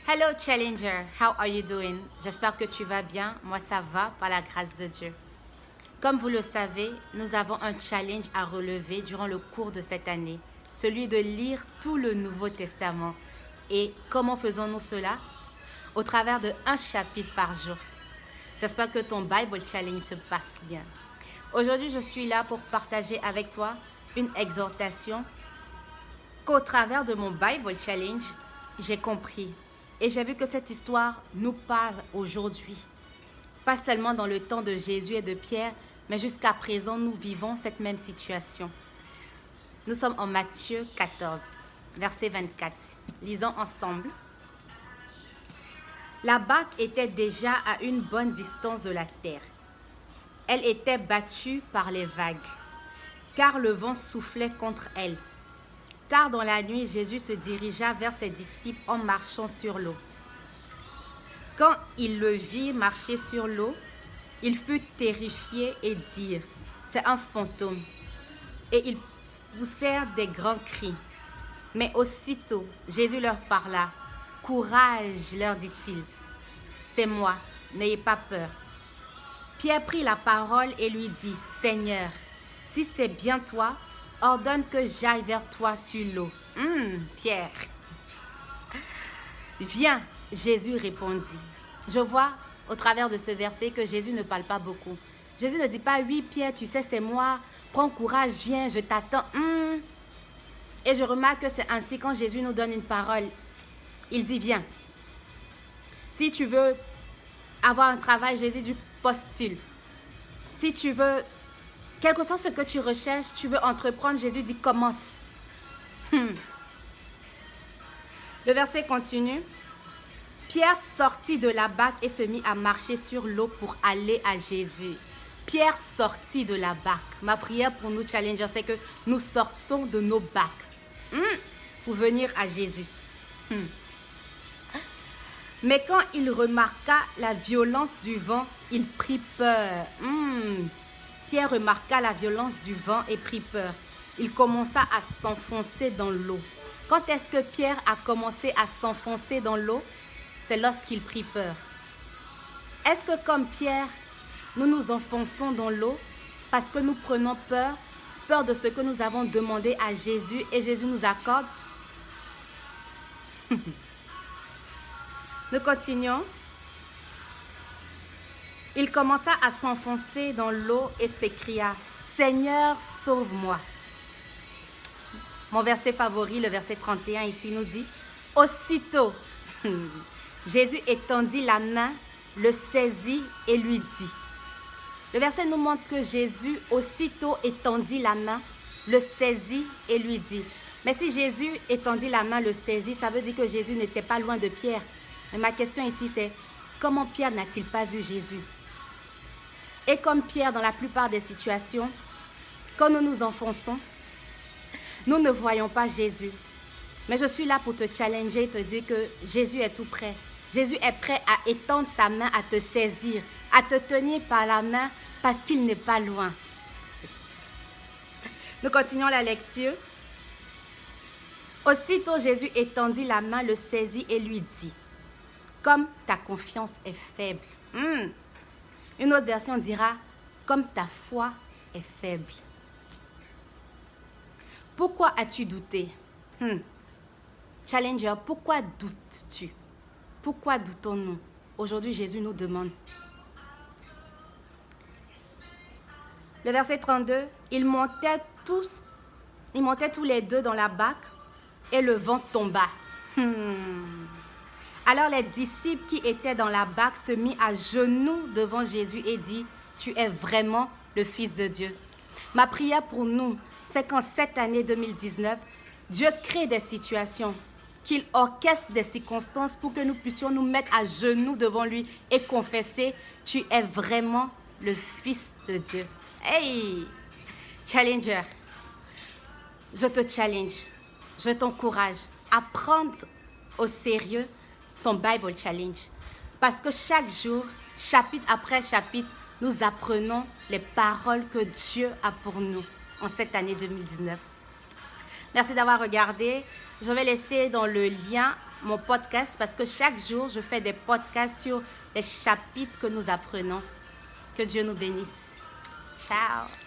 Hello Challenger, how are you doing? J'espère que tu vas bien. Moi ça va par la grâce de Dieu. Comme vous le savez, nous avons un challenge à relever durant le cours de cette année, celui de lire tout le Nouveau Testament. Et comment faisons-nous cela? Au travers de un chapitre par jour. J'espère que ton Bible Challenge se passe bien. Aujourd'hui, je suis là pour partager avec toi une exhortation qu'au travers de mon Bible Challenge, j'ai compris. Et j'ai vu que cette histoire nous parle aujourd'hui. Pas seulement dans le temps de Jésus et de Pierre, mais jusqu'à présent, nous vivons cette même situation. Nous sommes en Matthieu 14, verset 24. Lisons ensemble. La barque était déjà à une bonne distance de la terre. Elle était battue par les vagues, car le vent soufflait contre elle. Tard dans la nuit, Jésus se dirigea vers ses disciples en marchant sur l'eau. Quand il le vit marcher sur l'eau, il fut terrifié et dirent, « C'est un fantôme !» Et ils poussèrent des grands cris. Mais aussitôt, Jésus leur parla. « Courage, leur dit-il, c'est moi, n'ayez pas peur. » Pierre prit la parole et lui dit, « Seigneur, si c'est bien toi, ordonne que j'aille vers toi sur l'eau. » Pierre. Viens, Jésus répondit. Je vois au travers de ce verset que Jésus ne parle pas beaucoup. Jésus ne dit pas, oui Pierre, tu sais c'est moi, prends courage, viens, je t'attends. Et je remarque que c'est ainsi quand Jésus nous donne une parole. Il dit, viens. Si tu veux avoir un travail, Jésus dit, postule. Si tu veux, quel que soit ce que tu recherches, tu veux entreprendre, Jésus dit, commence. Le verset continue. Pierre sortit de la barque et se mit à marcher sur l'eau pour aller à Jésus. Pierre sortit de la barque. Ma prière pour nous, Challengers, c'est que nous sortons de nos barques pour venir à Jésus. Mais quand il remarqua la violence du vent, il prit peur. Pierre remarqua la violence du vent et prit peur. Il commença à s'enfoncer dans l'eau. Quand est-ce que Pierre a commencé à s'enfoncer dans l'eau? C'est lorsqu'il prit peur. Est-ce que comme Pierre, nous nous enfonçons dans l'eau parce que nous prenons peur, peur de ce que nous avons demandé à Jésus et Jésus nous accorde? Nous continuons. Il commença à s'enfoncer dans l'eau et s'écria, « Seigneur, sauve-moi !» Mon verset favori, le verset 31 ici nous dit, « Aussitôt, Jésus étendit la main, le saisit et lui dit. » Le verset nous montre que Jésus aussitôt étendit la main, le saisit et lui dit. Mais si Jésus étendit la main, le saisit, ça veut dire que Jésus n'était pas loin de Pierre. Mais ma question ici c'est, comment Pierre n'a-t-il pas vu Jésus? Et comme Pierre, dans la plupart des situations, quand nous nous enfonçons, nous ne voyons pas Jésus. Mais je suis là pour te challenger et te dire que Jésus est tout près. Jésus est prêt à étendre sa main, à te saisir, à te tenir par la main parce qu'il n'est pas loin. Nous continuons la lecture. Aussitôt Jésus étendit la main, le saisit et lui dit, « Comme ta confiance est faible. » Une autre version dira, « Comme ta foi est faible. » Pourquoi as-tu douté? Challenger, pourquoi doutes-tu? Pourquoi doutons-nous? Aujourd'hui, Jésus nous demande. Le verset 32, ils montaient tous les deux dans la barque et le vent tomba. Alors les disciples qui étaient dans la barque se mirent à genoux devant Jésus et dit, « Tu es vraiment le Fils de Dieu. » Ma prière pour nous, c'est qu'en cette année 2019, Dieu crée des situations, qu'il orchestre des circonstances pour que nous puissions nous mettre à genoux devant lui et confesser, « Tu es vraiment le Fils de Dieu. » Hey! Challenger, je te challenge, je t'encourage à prendre au sérieux ton Bible Challenge. Parce que chaque jour, chapitre après chapitre, nous apprenons les paroles que Dieu a pour nous en cette année 2019. Merci d'avoir regardé. Je vais laisser dans le lien mon podcast parce que chaque jour, je fais des podcasts sur les chapitres que nous apprenons. Que Dieu nous bénisse. Ciao.